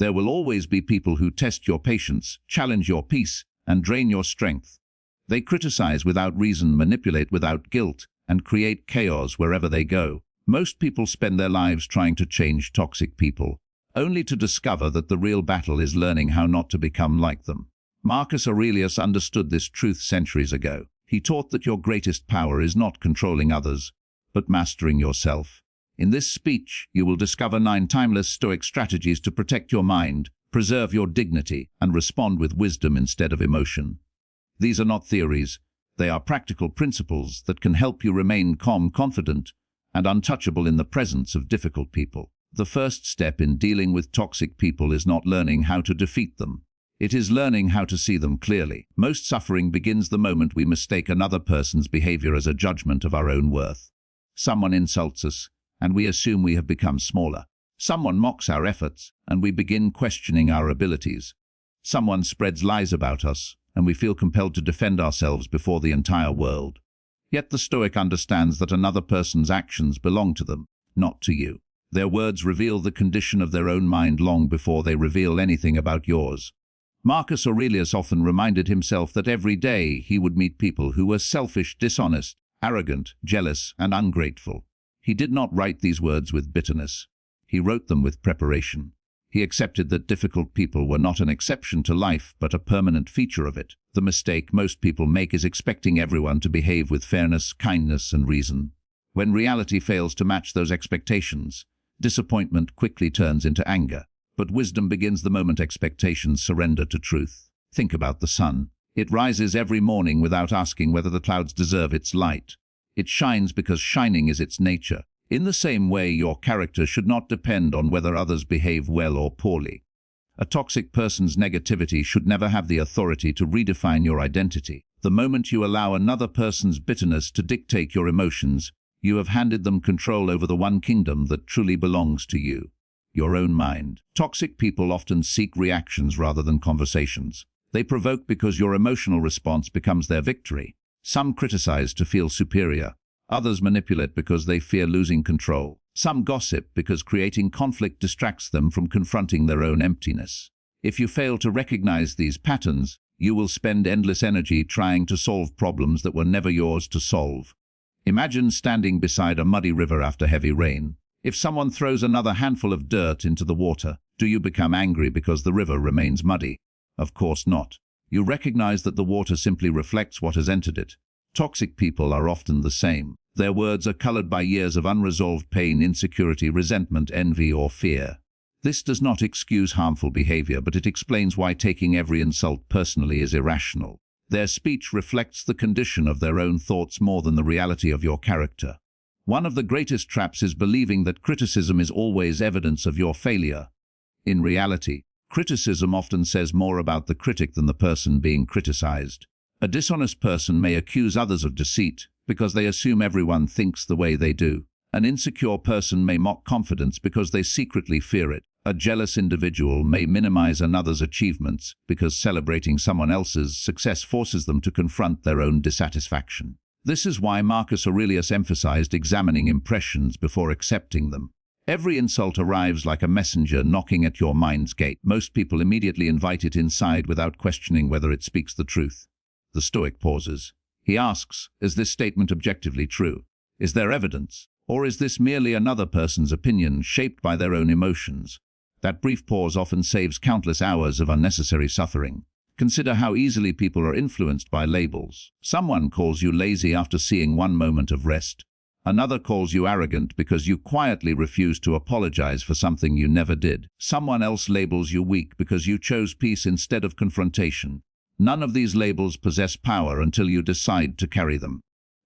There will always be people who test your patience, challenge your peace, and drain your strength. They criticize without reason, manipulate without guilt, and create chaos wherever they go. Most people spend their lives trying to change toxic people, only to discover that the real battle is learning how not to become like them. Marcus Aurelius understood this truth centuries ago. He taught that your greatest power is not controlling others, but mastering yourself. In this speech, you will discover 9 timeless Stoic strategies to protect your mind, preserve your dignity, and respond with wisdom instead of emotion. These are not theories. They are practical principles that can help you remain calm, confident, and untouchable in the presence of difficult people. The first step in dealing with toxic people is not learning how to defeat them. It is learning how to see them clearly. Most suffering begins the moment we mistake another person's behavior as a judgment of our own worth. Someone insults us, and we assume we have become smaller. Someone mocks our efforts, and we begin questioning our abilities. Someone spreads lies about us, and we feel compelled to defend ourselves before the entire world. Yet the Stoic understands that another person's actions belong to them, not to you. Their words reveal the condition of their own mind long before they reveal anything about yours. Marcus Aurelius often reminded himself that every day he would meet people who were selfish, dishonest, arrogant, jealous, and ungrateful. He did not write these words with bitterness. He wrote them with preparation. He accepted that difficult people were not an exception to life, but a permanent feature of it. The mistake most people make is expecting everyone to behave with fairness, kindness, and reason. When reality fails to match those expectations, disappointment quickly turns into anger. But wisdom begins the moment expectations surrender to truth. Think about the sun. It rises every morning without asking whether the clouds deserve its light. It shines because shining is its nature. In the same way, your character should not depend on whether others behave well or poorly. A toxic person's negativity should never have the authority to redefine your identity. The moment you allow another person's bitterness to dictate your emotions, you have handed them control over the one kingdom that truly belongs to you. Your own mind. Toxic people often seek reactions rather than conversations. They provoke because your emotional response becomes their victory. Some criticize to feel superior. Others manipulate because they fear losing control. Some gossip because creating conflict distracts them from confronting their own emptiness. If you fail to recognize these patterns, you will spend endless energy trying to solve problems that were never yours to solve. Imagine standing beside a muddy river after heavy rain. If someone throws another handful of dirt into the water, do you become angry because the river remains muddy? Of course not. You recognize that the water simply reflects what has entered it. Toxic people are often the same. Their words are colored by years of unresolved pain, insecurity, resentment, envy, or fear. This does not excuse harmful behavior, but it explains why taking every insult personally is irrational. Their speech reflects the condition of their own thoughts more than the reality of your character. One of the greatest traps is believing that criticism is always evidence of your failure. In reality, criticism often says more about the critic than the person being criticized. A dishonest person may accuse others of deceit because they assume everyone thinks the way they do. An insecure person may mock confidence because they secretly fear it. A jealous individual may minimize another's achievements because celebrating someone else's success forces them to confront their own dissatisfaction. This is why Marcus Aurelius emphasized examining impressions before accepting them. Every insult arrives like a messenger knocking at your mind's gate. Most people immediately invite it inside without questioning whether it speaks the truth. The Stoic pauses. He asks, is this statement objectively true? Is there evidence? Or is this merely another person's opinion shaped by their own emotions? That brief pause often saves countless hours of unnecessary suffering. Consider how easily people are influenced by labels. Someone calls you lazy after seeing one moment of rest. Another calls you arrogant because you quietly refuse to apologize for something you never did. Someone else labels you weak because you chose peace instead of confrontation. None of these labels possess power until you decide to carry them.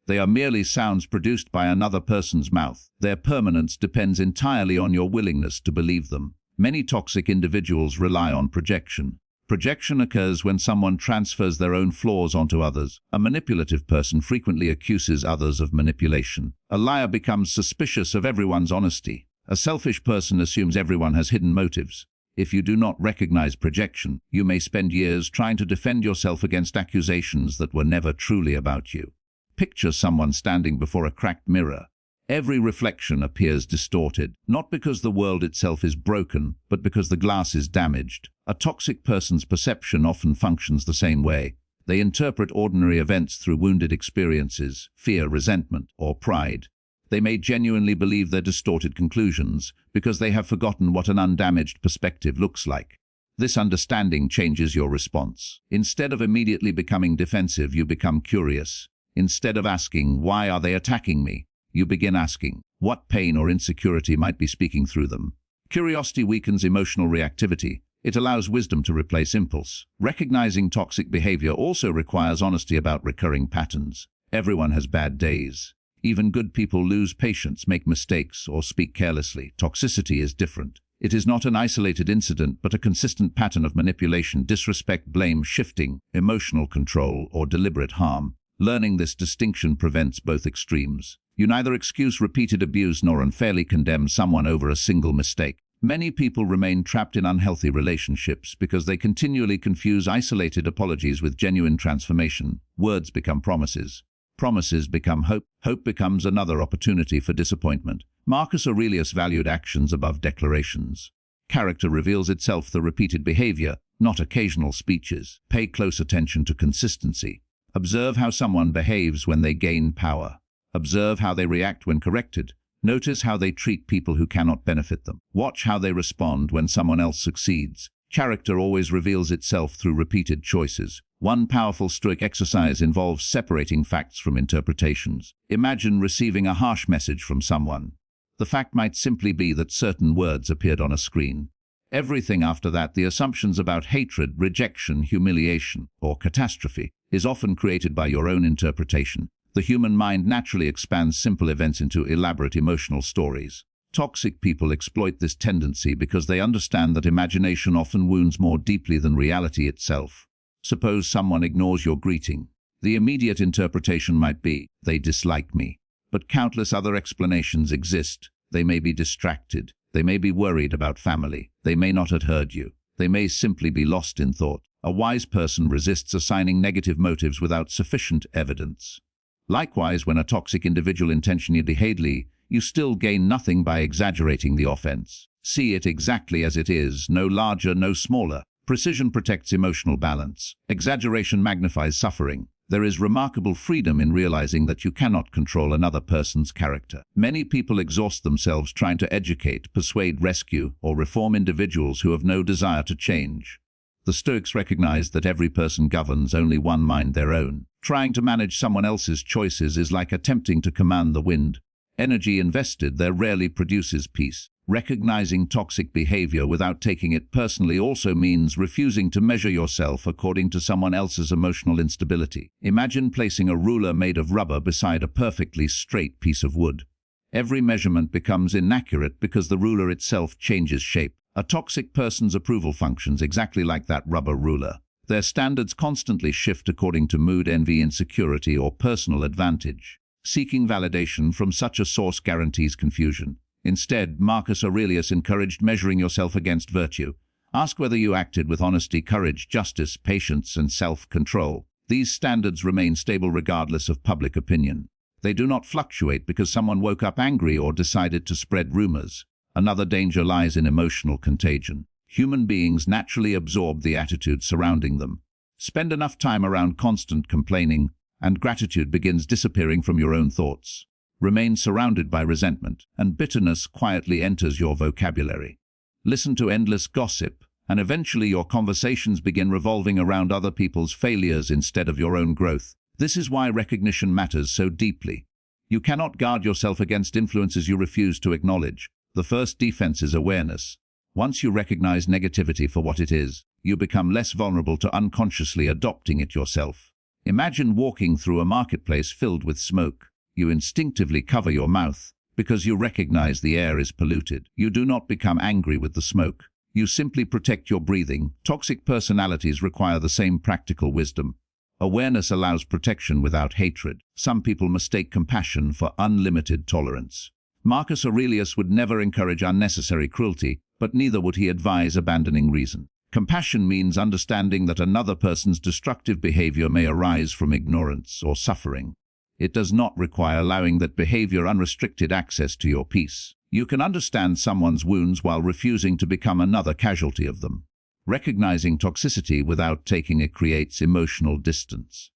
They are merely sounds produced by another person's mouth. Their permanence depends entirely on your willingness to believe them. Many toxic individuals rely on projection. Projection occurs when someone transfers their own flaws onto others. A manipulative person frequently accuses others of manipulation. A liar becomes suspicious of everyone's honesty. A selfish person assumes everyone has hidden motives. If you do not recognize projection, you may spend years trying to defend yourself against accusations that were never truly about you. Picture someone standing before a cracked mirror. Every reflection appears distorted, not because the world itself is broken, but because the glass is damaged. A toxic person's perception often functions the same way. They interpret ordinary events through wounded experiences, fear, resentment, or pride. They may genuinely believe their distorted conclusions because they have forgotten what an undamaged perspective looks like. This understanding changes your response. Instead of immediately becoming defensive, you become curious. Instead of asking, "Why are they attacking me?" you begin asking, "What pain or insecurity might be speaking through them?" Curiosity weakens emotional reactivity. It allows wisdom to replace impulse. Recognizing toxic behavior also requires honesty about recurring patterns. Everyone has bad days. Even good people lose patience, make mistakes, or speak carelessly. Toxicity is different. It is not an isolated incident, but a consistent pattern of manipulation, disrespect, blame, shifting, emotional control, or deliberate harm. Learning this distinction prevents both extremes. You neither excuse repeated abuse nor unfairly condemn someone over a single mistake. Many people remain trapped in unhealthy relationships because they continually confuse isolated apologies with genuine transformation. Words become promises. Promises become hope. Hope becomes another opportunity for disappointment. Marcus Aurelius valued actions above declarations. Character reveals itself through repeated behavior, not occasional speeches. Pay close attention to consistency. Observe how someone behaves when they gain power. Observe how they react when corrected. Notice how they treat people who cannot benefit them. Watch how they respond when someone else succeeds. Character always reveals itself through repeated choices. One powerful Stoic exercise involves separating facts from interpretations. Imagine receiving a harsh message from someone. The fact might simply be that certain words appeared on a screen. Everything after that, the assumptions about hatred, rejection, humiliation, or catastrophe, is often created by your own interpretation. The human mind naturally expands simple events into elaborate emotional stories. Toxic people exploit this tendency because they understand that imagination often wounds more deeply than reality itself. Suppose someone ignores your greeting. The immediate interpretation might be, "They dislike me." But countless other explanations exist. They may be distracted. They may be worried about family. They may not have heard you. They may simply be lost in thought. A wise person resists assigning negative motives without sufficient evidence. Likewise, when a toxic individual intentionally behaves, you still gain nothing by exaggerating the offense. See it exactly as it is, no larger, no smaller. Precision protects emotional balance. Exaggeration magnifies suffering. There is remarkable freedom in realizing that you cannot control another person's character. Many people exhaust themselves trying to educate, persuade, rescue, or reform individuals who have no desire to change. The Stoics recognized that every person governs only one mind, their own. Trying to manage someone else's choices is like attempting to command the wind. Energy invested there rarely produces peace. Recognizing toxic behavior without taking it personally also means refusing to measure yourself according to someone else's emotional instability. Imagine placing a ruler made of rubber beside a perfectly straight piece of wood. Every measurement becomes inaccurate because the ruler itself changes shape. A toxic person's approval functions exactly like that rubber ruler. Their standards constantly shift according to mood, envy, insecurity, or personal advantage. Seeking validation from such a source guarantees confusion. Instead, Marcus Aurelius encouraged measuring yourself against virtue. Ask whether you acted with honesty, courage, justice, patience, and self-control. These standards remain stable regardless of public opinion. They do not fluctuate because someone woke up angry or decided to spread rumors. Another danger lies in emotional contagion. Human beings naturally absorb the attitudes surrounding them. Spend enough time around constant complaining, and gratitude begins disappearing from your own thoughts. Remain surrounded by resentment, and bitterness quietly enters your vocabulary. Listen to endless gossip, and eventually your conversations begin revolving around other people's failures instead of your own growth. This is why recognition matters so deeply. You cannot guard yourself against influences you refuse to acknowledge. The first defense is awareness. Once you recognize negativity for what it is, you become less vulnerable to unconsciously adopting it yourself. Imagine walking through a marketplace filled with smoke. You instinctively cover your mouth because you recognize the air is polluted. You do not become angry with the smoke. You simply protect your breathing. Toxic personalities require the same practical wisdom. Awareness allows protection without hatred. Some people mistake compassion for unlimited tolerance. Marcus Aurelius would never encourage unnecessary cruelty, but neither would he advise abandoning reason. Compassion means understanding that another person's destructive behavior may arise from ignorance or suffering. It does not require allowing that behavior unrestricted access to your peace. You can understand someone's wounds while refusing to become another casualty of them. Recognizing toxicity without taking it creates emotional distance.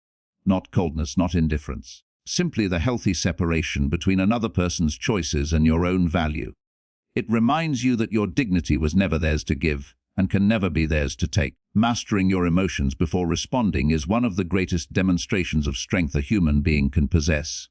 Not coldness, not indifference. Simply the healthy separation between another person's choices and your own value. It reminds you that your dignity was never theirs to give and can never be theirs to take. Mastering your emotions before responding is one of the greatest demonstrations of strength a human being can possess.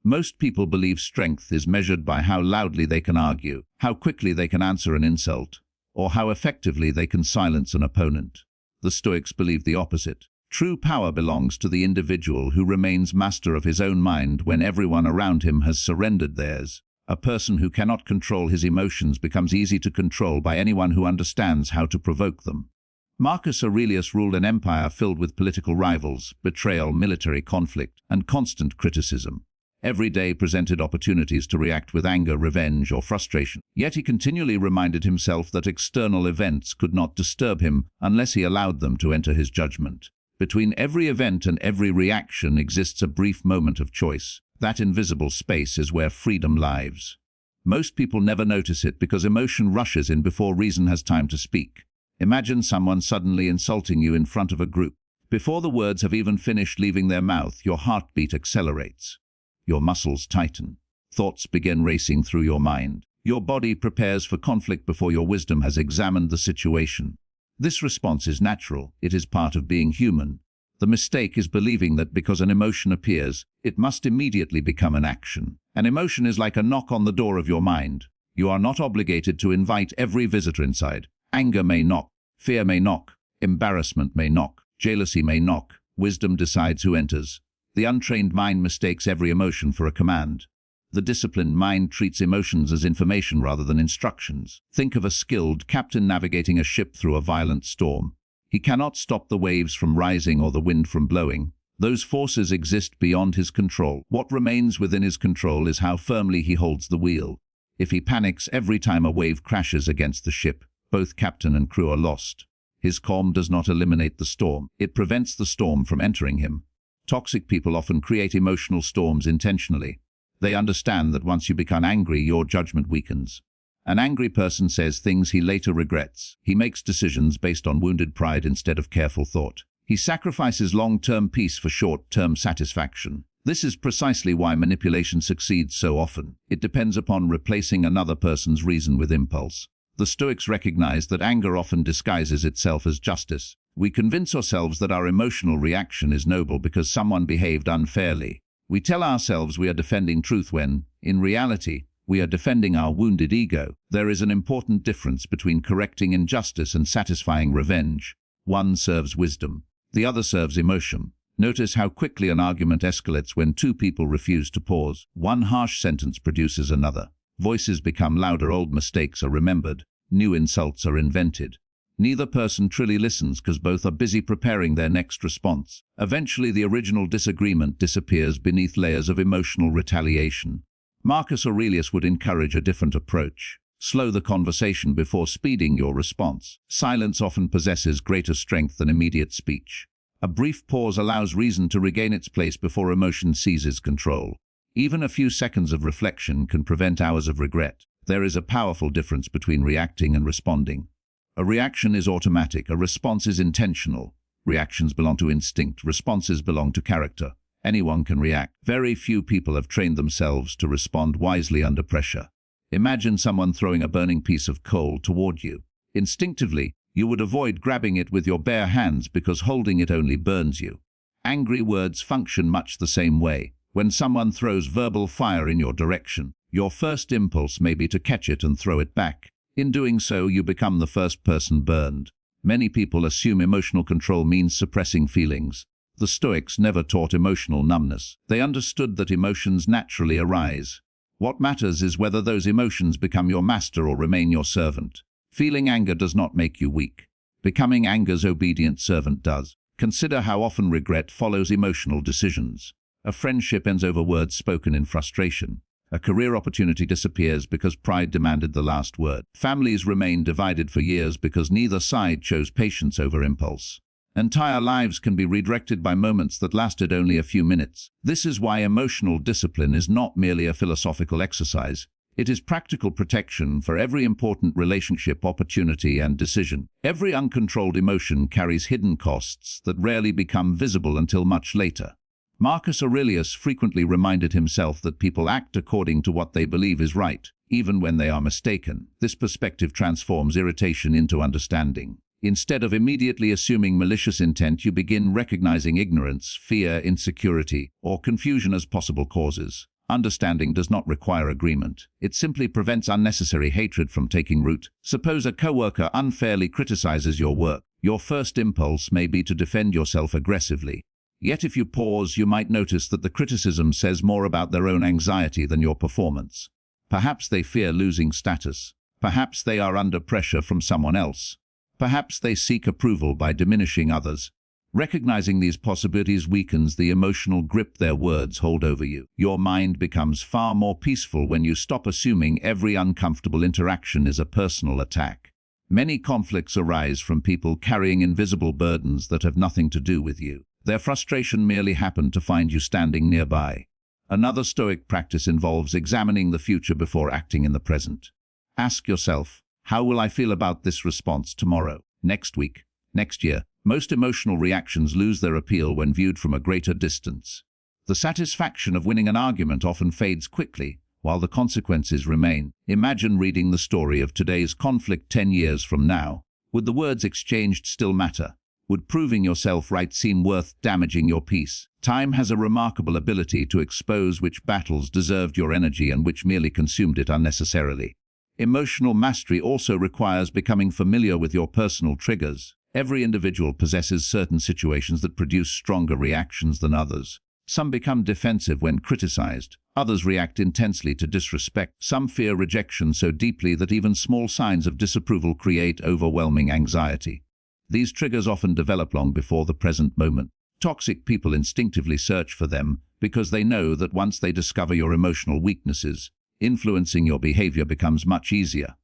Most people believe strength is measured by how loudly they can argue, how quickly they can answer an insult, or how effectively they can silence an opponent. The Stoics believe the opposite. True power belongs to the individual who remains master of his own mind when everyone around him has surrendered theirs. A person who cannot control his emotions becomes easy to control by anyone who understands how to provoke them. Marcus Aurelius ruled an empire filled with political rivals, betrayal, military conflict, and constant criticism. Every day presented opportunities to react with anger, revenge, or frustration. Yet he continually reminded himself that external events could not disturb him unless he allowed them to enter his judgment. Between every event and every reaction exists a brief moment of choice. That invisible space is where freedom lives. Most people never notice it because emotion rushes in before reason has time to speak. Imagine someone suddenly insulting you in front of a group. Before the words have even finished leaving their mouth, your heartbeat accelerates. Your muscles tighten. Thoughts begin racing through your mind. Your body prepares for conflict before your wisdom has examined the situation. This response is natural. It is part of being human. The mistake is believing that because an emotion appears, it must immediately become an action. An emotion is like a knock on the door of your mind. You are not obligated to invite every visitor inside. Anger may knock, fear may knock, embarrassment may knock, jealousy may knock. Wisdom decides who enters. The untrained mind mistakes every emotion for a command. The disciplined mind treats emotions as information rather than instructions. Think of a skilled captain navigating a ship through a violent storm. He cannot stop the waves from rising or the wind from blowing. Those forces exist beyond his control. What remains within his control is how firmly he holds the wheel. If he panics every time a wave crashes against the ship, both captain and crew are lost. His calm does not eliminate the storm. It prevents the storm from entering him. Toxic people often create emotional storms intentionally. They understand that once you become angry, your judgment weakens. An angry person says things he later regrets. He makes decisions based on wounded pride instead of careful thought. He sacrifices long-term peace for short-term satisfaction. This is precisely why manipulation succeeds so often. It depends upon replacing another person's reason with impulse. The Stoics recognize that anger often disguises itself as justice. We convince ourselves that our emotional reaction is noble because someone behaved unfairly. We tell ourselves we are defending truth when, in reality, we are defending our wounded ego. There is an important difference between correcting injustice and satisfying revenge. One serves wisdom. The other serves emotion. Notice how quickly an argument escalates when two people refuse to pause. One harsh sentence produces another. Voices become louder, old mistakes are remembered, new insults are invented. Neither person truly listens because both are busy preparing their next response. Eventually, the original disagreement disappears beneath layers of emotional retaliation. Marcus Aurelius would encourage a different approach. Slow the conversation before speeding your response. Silence often possesses greater strength than immediate speech. A brief pause allows reason to regain its place before emotion seizes control. Even a few seconds of reflection can prevent hours of regret. There is a powerful difference between reacting and responding. A reaction is automatic, a response is intentional. Reactions belong to instinct, responses belong to character. Anyone can react. Very few people have trained themselves to respond wisely under pressure. Imagine someone throwing a burning piece of coal toward you. Instinctively, you would avoid grabbing it with your bare hands because holding it only burns you. Angry words function much the same way. When someone throws verbal fire in your direction, your first impulse may be to catch it and throw it back. In doing so, you become the first person burned. Many people assume emotional control means suppressing feelings. The Stoics never taught emotional numbness. They understood that emotions naturally arise. What matters is whether those emotions become your master or remain your servant. Feeling anger does not make you weak. Becoming anger's obedient servant does. Consider how often regret follows emotional decisions. A friendship ends over words spoken in frustration. A career opportunity disappears because pride demanded the last word. Families remain divided for years because neither side chose patience over impulse. Entire lives can be redirected by moments that lasted only a few minutes. This is why emotional discipline is not merely a philosophical exercise. It is practical protection for every important relationship, opportunity, and decision. Every uncontrolled emotion carries hidden costs that rarely become visible until much later. Marcus Aurelius frequently reminded himself that people act according to what they believe is right, even when they are mistaken. This perspective transforms irritation into understanding. Instead of immediately assuming malicious intent, you begin recognizing ignorance, fear, insecurity, or confusion as possible causes. Understanding does not require agreement. It simply prevents unnecessary hatred from taking root. Suppose a coworker unfairly criticizes your work. Your first impulse may be to defend yourself aggressively. Yet if you pause, you might notice that the criticism says more about their own anxiety than your performance. Perhaps they fear losing status. Perhaps they are under pressure from someone else. Perhaps they seek approval by diminishing others. Recognizing these possibilities weakens the emotional grip their words hold over you. Your mind becomes far more peaceful when you stop assuming every uncomfortable interaction is a personal attack. Many conflicts arise from people carrying invisible burdens that have nothing to do with you. Their frustration merely happened to find you standing nearby. Another Stoic practice involves examining the future before acting in the present. Ask yourself, how will I feel about this response tomorrow, next week, next year? Most emotional reactions lose their appeal when viewed from a greater distance. The satisfaction of winning an argument often fades quickly, while the consequences remain. Imagine reading the story of today's conflict 10 years from now. Would the words exchanged still matter? Would proving yourself right seem worth damaging your peace? Time has a remarkable ability to expose which battles deserved your energy and which merely consumed it unnecessarily. Emotional mastery also requires becoming familiar with your personal triggers. Every individual possesses certain situations that produce stronger reactions than others. Some become defensive when criticized. Others react intensely to disrespect. Some fear rejection so deeply that even small signs of disapproval create overwhelming anxiety. These triggers often develop long before the present moment. Toxic people instinctively search for them because they know that once they discover your emotional weaknesses, influencing your behavior becomes much easier.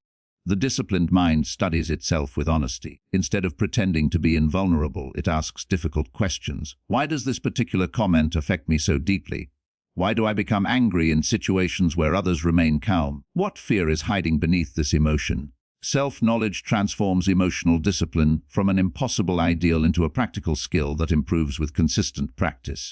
The disciplined mind studies itself with honesty. Instead of pretending to be invulnerable, it asks difficult questions. Why does this particular comment affect me so deeply? Why do I become angry in situations where others remain calm? What fear is hiding beneath this emotion? Self-knowledge transforms emotional discipline from an impossible ideal into a practical skill that improves with consistent practice.